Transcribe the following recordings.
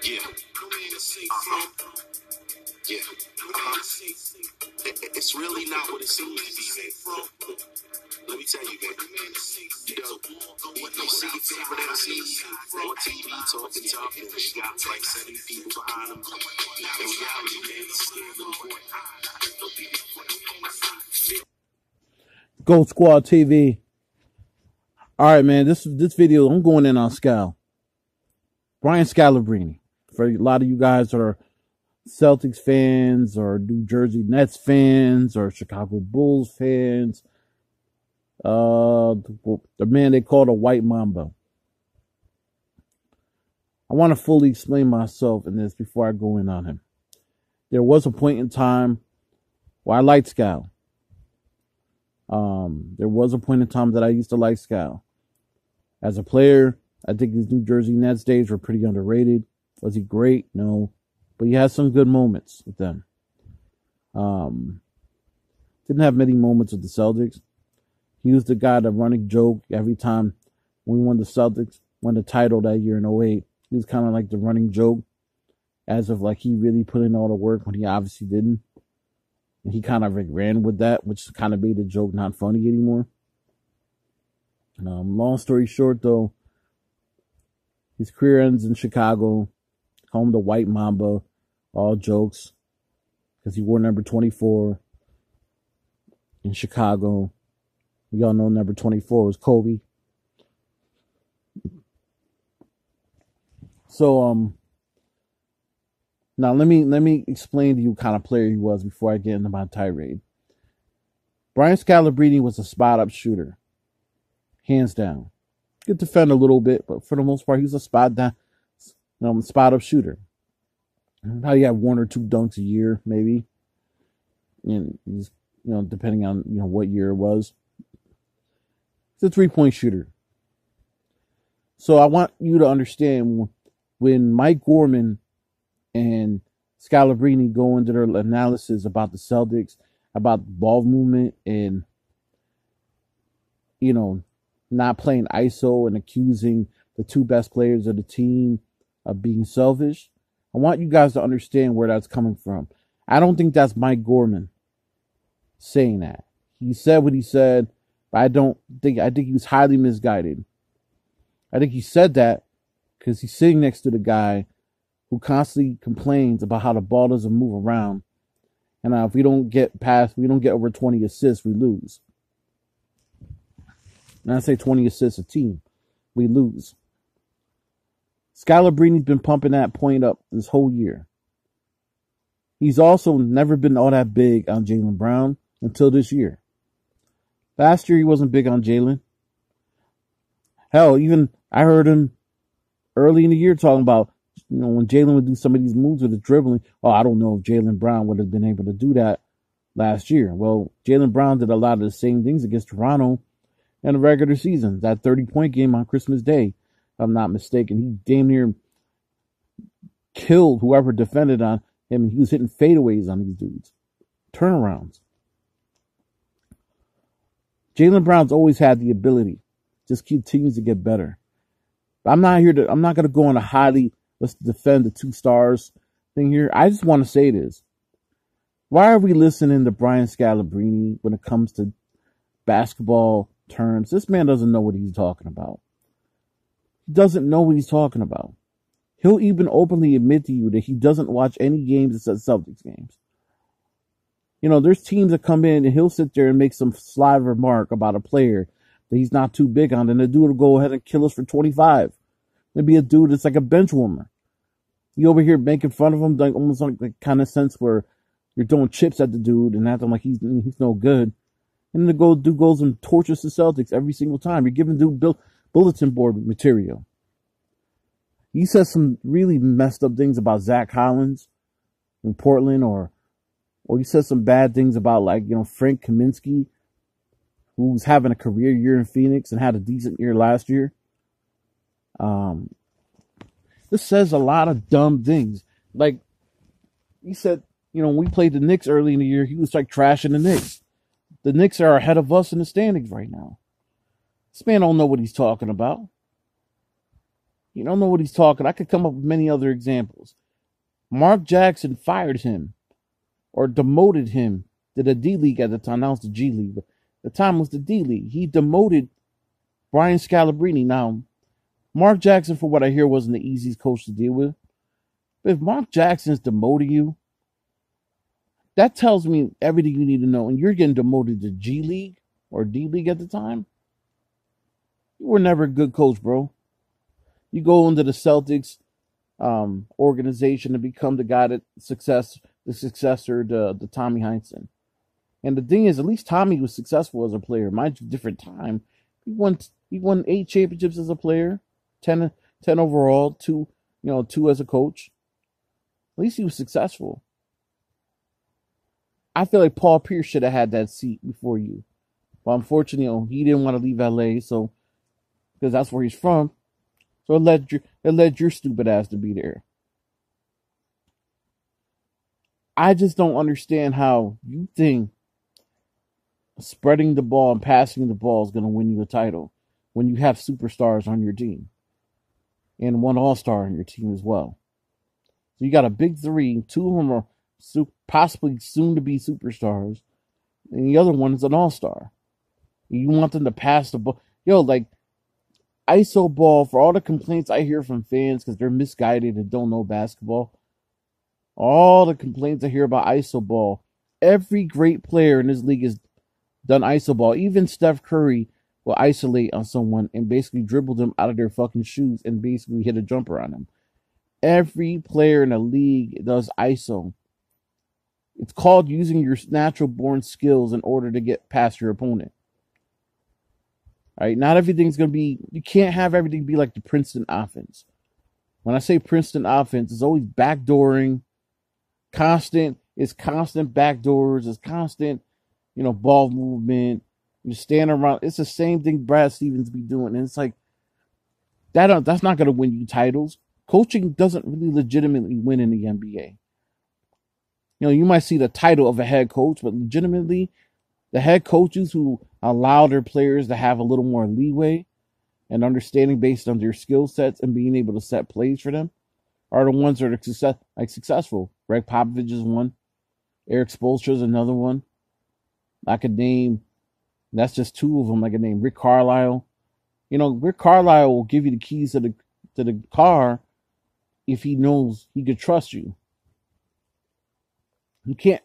Yeah. Yeah. It's really not what it seems to be, man. Let me tell you, man. You see your favorite MC on TV talking tough, and they got like 70 people behind them. In reality, man, it's scared little boy. Gold Squad TV. All right, man. This video, I'm going in on Scal. Brian Scalabrine. For a lot of you guys that are Celtics fans or New Jersey Nets fans or Chicago Bulls fans, the man they call the White Mamba. I want to fully explain myself in this before I go in on him. There was a point in time where I liked Scal. There was a point in time that I used to like Scal. As a player, I think his New Jersey Nets days were pretty underrated. Was he great? No. But he had some good moments with them. Didn't have many moments with the Celtics. He was the guy, the running joke every time when we won the Celtics, won the title that year in 08. He was kind of like the running joke, as if like he really put in all the work when he obviously didn't. And he kind of like ran with that, which kind of made the joke not funny anymore. Long story short, though, his career ends in Chicago, home to White Mamba, all jokes, because he wore number 24 in Chicago. We all know number 24 was Kobe. So, now let me explain to you what kind of player he was before I get into my tirade. Brian Scalabrine was a spot-up shooter. Hands down. Could defend a little bit, but for the most part, he was a spot-up shooter. How you have one or two dunks a year, maybe. And he's, depending on what year it was. He's a three-point shooter. So I want you to understand when Mike Gorman and Scalabrine go into their analysis about the Celtics, about ball movement and, not playing ISO and accusing the two best players of the team of being selfish. I want you guys to understand where that's coming from. I don't think that's Mike Gorman saying that. He said what he said, but I think he was highly misguided. I think he said that because he's sitting next to the guy who constantly complains about how the ball doesn't move around. And if we don't get over 20 assists, we lose. And I say 20 assists a team, we lose. Scalabrine's been pumping that point up this whole year. He's also never been all that big on Jaylen Brown until this year. Last year, he wasn't big on Jaylen. Hell, even I heard him early in the year talking about, when Jaylen would do some of these moves with the dribbling. Oh, I don't know if Jaylen Brown would have been able to do that last year. Well, Jaylen Brown did a lot of the same things against Toronto in the regular season. That 30-point game on Christmas Day, if I'm not mistaken. He damn near killed whoever defended on him, and he was hitting fadeaways on these dudes. Turnarounds. Jaylen Brown's always had the ability. Just continues to get better. I'm not going to go on a let's defend the 2 stars thing here. I just want to say this. Why are we listening to Brian Scalabrine when it comes to basketball terms? This man doesn't know what he's talking about. He doesn't know what he's talking about. He'll even openly admit to you that he doesn't watch any games except Celtics games. There's teams that come in and he'll sit there and make some sly remark about a player that he's not too big on, and the dude will go ahead and kill us for 25. There'd be a dude that's like a bench warmer. You over here making fun of him, like almost like the kind of sense where you're throwing chips at the dude and acting like he's no good. And then the dude goes and tortures the Celtics every single time. You're giving dude bulletin board material. He says some really messed up things about Zach Collins in Portland, or he says some bad things about Frank Kaminsky, who's having a career year in Phoenix and had a decent year last year. This says a lot of dumb things. Like he said, when we played the Knicks early in the year, he was like trashing the Knicks. The Knicks are ahead of us in the standings right now. This man don't know what he's talking about. You don't know what he's talking. I could come up with many other examples. Mark Jackson fired him or demoted him to the D League at the time. Now it's the G League, but the time was the D League. He demoted Brian Scalabrine. Now, Mark Jackson, for what I hear, wasn't the easiest coach to deal with. But if Mark Jackson's demoting you, that tells me everything you need to know. And you're getting demoted to G League or D League at the time. You were never a good coach, bro. You go into the Celtics organization and become the guy the successor to Tommy Heinsohn. And the thing is, at least Tommy was successful as a player. Mind you, different time. He won 8 championships as a player, 10 overall, 2 as a coach. At least he was successful. I feel like Paul Pierce should have had that seat before you. But unfortunately, he didn't want to leave LA, so because that's where he's from. So it led your stupid ass to be there. I just don't understand how you think spreading the ball and passing the ball is going to win you a title when you have superstars on your team and 1 all-star on your team as well. So you got a big 3, 2 of them are possibly soon to be superstars, and the other one is an all-star. You want them to pass the ball. Like ISO ball, for all the complaints I hear from fans because they're misguided and don't know basketball, all the complaints I hear about ISO ball, every great player in this league has done ISO ball. Even Steph Curry will isolate on someone and basically dribble them out of their fucking shoes and basically hit a jumper on them. Every player in the league does ISO. It's called using your natural born skills in order to get past your opponent. All right, not everything's going to be, you can't have everything be like the Princeton offense. When I say Princeton offense, it's always backdooring, constant backdoors, it's constant, ball movement, you stand around. It's the same thing Brad Stevens be doing. And it's like, that's not going to win you titles. Coaching doesn't really legitimately win in the NBA. You might see the title of a head coach, but legitimately, the head coaches who allow their players to have a little more leeway and understanding based on their skill sets and being able to set plays for them are the ones that are successful. Greg Popovich is one. Eric Spoelstra is another one. I could name, that's just 2 of them. I could name Rick Carlisle. Rick Carlisle will give you the keys to the car if he knows he could trust you. You can't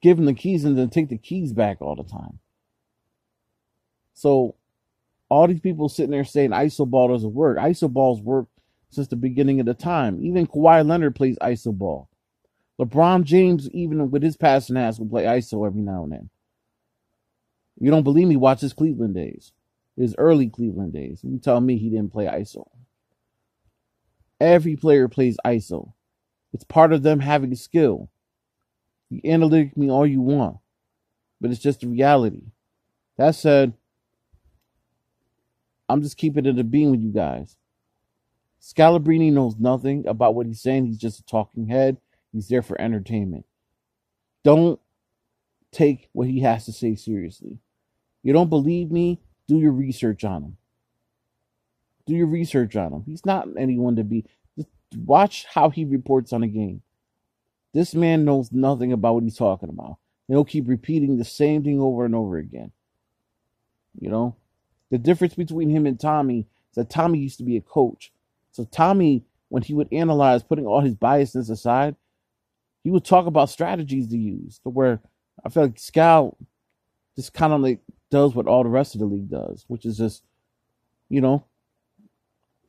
give him the keys and then take the keys back all the time. So all these people sitting there saying ISO ball doesn't work. ISO balls work since the beginning of the time. Even Kawhi Leonard plays ISO ball. LeBron James, even with his passing ass, will play ISO every now and then. You don't believe me? Watch his Cleveland days. His early Cleveland days. You tell me he didn't play ISO. Every player plays ISO. It's part of them having a skill. You analytic me all you want, but it's just the reality. That said, I'm just keeping it a beam with you guys. Scalabrine knows nothing about what he's saying. He's just a talking head. He's there for entertainment. Don't take what he has to say seriously. You don't believe me? Do your research on him. Do your research on him. He's not anyone to be. Just watch how he reports on a game. This man knows nothing about what he's talking about. He'll keep repeating the same thing over and over again. The difference between him and Tommy is that Tommy used to be a coach. So Tommy, when he would analyze, putting all his biases aside, he would talk about strategies to use. To where I feel like Scal just kind of like does what all the rest of the league does, which is just,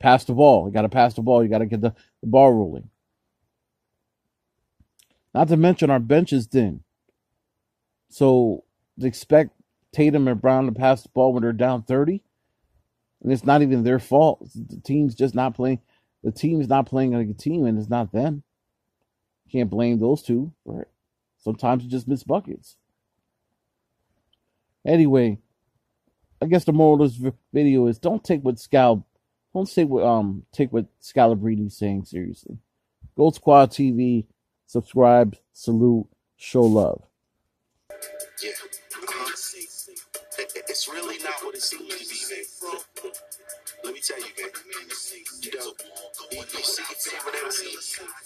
pass the ball. You got to pass the ball. You got to get the ball rolling. Not to mention our bench is thin. So to expect Tatum and Brown to pass the ball when they're down 30, and it's not even their fault. The team's just not playing. The team is not playing like a team, and it's not them. Can't blame those two. Right? Sometimes you just miss buckets. Anyway, I guess the moral of this video is take what Scalabrine is saying seriously. Gold Squad TV. Subscribe, salute, show love. Yeah, it's really not what it seems to be, man. Let me tell you, man. You know, you see your favorite MC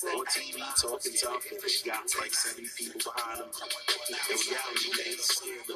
on TV talking tough, and they got like 70 people behind them. In reality, man, it's scary.